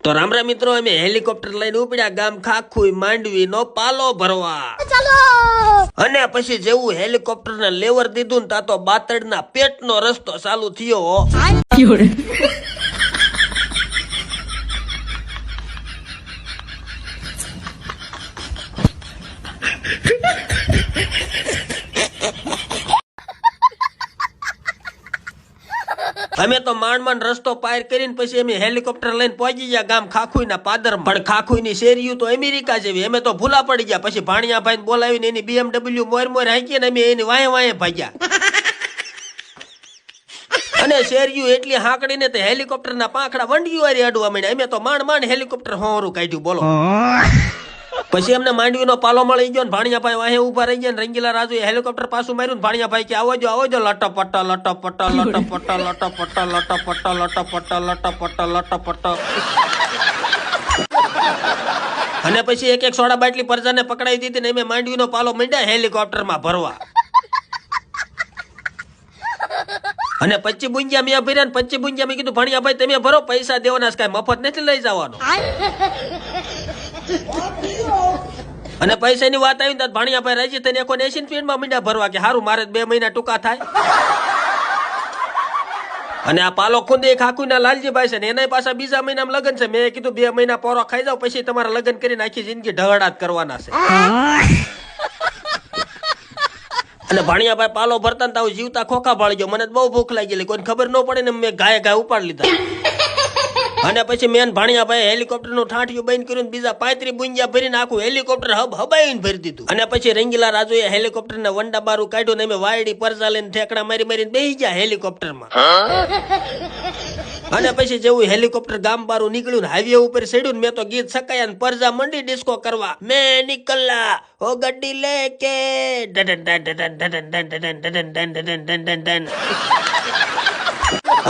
તો રામ રામ મિત્રો, અમે હેલિકોપ્ટર લઈને ઉપડ્યા ગામ ખાખુઈ માંડવી નો પાલો ભરવા. અને પછી જેવું હેલિકોપ્ટર ને લેવર દીધું ને તા તો બાતડ ના પેટ નો રસ્તો ચાલુ થયો. અમે તો માંડ રસ્તો પાર કરીને પછી અમે હેલિકોપ્ટર લઈને પહોંચી ગયા ગામ ખાખુઈ ના પાદર. પણ ખાખુઈ ની શેરીયું તો અમેરિકા જેવી, અમે તો ભૂલા પડી ગયા. પછી ભાણિયા ભાઈ બોલાવીને એની BMW મોર હાંકી ને અમે એની વાયે ભાગ્યા. અને શેરીયું એટલી હાંકડીને તે હેલિકોપ્ટર ના પાંખડા વંડિયું વારી અડવા માંડ્યા. અમે તો માંડ હેલિકોપ્ટર હોરું કાઢ્યું બોલો. પછી અમને માંડવીનો પાલો મળી ગયો ને ભાણિયાભાઈ વાહે ઉભા રહી ગયા ને રંગીલા રાજુએ હેલિકોપ્ટર પાછું માર્યું ને ભાણિયાભાઈ કે આવો જો લટપટ લટપટ લટપટ લટપટ લટપટ લટપટ લટપટ લટપટ. અને પછી એક સોડા બાટલી પરજાને પકડાઈ દીધી ને અમે માંડવીનો પાલો માંડ્યા હેલિકોપ્ટર માં ભરવા. અને 25 બુંજિયા મેં ભર્યા ને 25 બુંજિયા મેં કીધું ભાણિયાભાઈ તમે ભરો, પૈસા દેવાના કઈ મફત નથી લઈ જવાનો. અને પૈસાની વાત આવી તો ભાણિયાભાઈ રાજી થઈને 80 સ્પીડમાં મીંડા ભરવા કે હારું મારે 2 મહિના ટૂંકા થાય. અને આ પાલો ખુંદે ખાખુના લાલજીભાઈ છે ને એના પાછા બીજા મહિનામાં લગ્ન છે. મેં કીધું 2 મહિના પોરો ખાઈ જાવ પછી તમારા લગ્ન કરીને આખી જિંદગી ઢગડા જ કરવાના છે. અને ભાણિયાભાઈ પાલો ભરતા ને તાવ જીવતા ખોખા ભાળી ગયો. મને બહુ ભૂખ લાગી ગઈ, કોઈને ખબર ન પડે ને મેં ગાય ઉપાડી લીધા. અને પછી મેન ભાણિયાભાઈ હેલિકોપ્ટર નું ઠાઠિયું બંધ કર્યું, બીજા 35 બુંજિયા ભરીને આખું હેલિકોપ્ટર હબાઈને ભરી દીધું. અને પછી રંગીલા રાજુએ હેલિકોપ્ટર ને વંડા બારું કાઢ્યું ને અમે વાયડી પરજા લઈને ઠેકડા મારીને બેસી ગયા હેલિકોપ્ટર માં. અને પછી જેવું હેલિકોપ્ટર ગામ બારું નીકળ્યું ને હાઈવે ઉપર ચડ્યું ને મેં તો ગીત સકાયા ને પરજા મંડી ડિસ્કો કરવા. મેં નીકળલા ઓ ગड्डी લેકે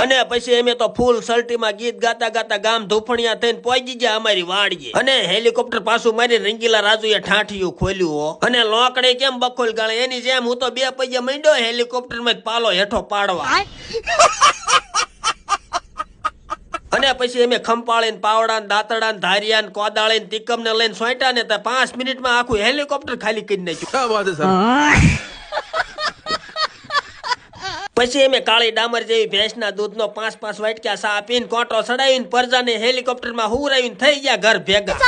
અને પછી અમે તો ફૂલ સલ્ટીમાં ગીત ગાતા ગાતા ગામ ધૂફણિયા થઈને પહોંચી ગયા અમારી વાડીએ. અને હેલિકોપ્ટર પાછું મારી રંગીલા રાજુએ ઠાઠિયું ખોલ્યું. અને લોકડે કેમ બખોલ ગાળે એની જેમ હું તો 2 પૈયા માંડ્યો હેલિકોપ્ટર માં પાલો હેઠો પાડવા. અને પછી અમે ખંપાળીને પાવડા દાંતડા ધારિયા કોદાળી તીકમ ને લઈને સોંટ્યા ને 5 મિનિટમાં આખું હેલિકોપ્ટર ખાલી કરી નાખ્યું. પછી અમે કાળી ડામર જેવી ભેંસના દૂધનો 5 વાટકા સા પીને કોટો ચડાવીને પરજાને હેલિકોપ્ટર માં હુરાવીને થઈ ગયા ઘર ભેગા.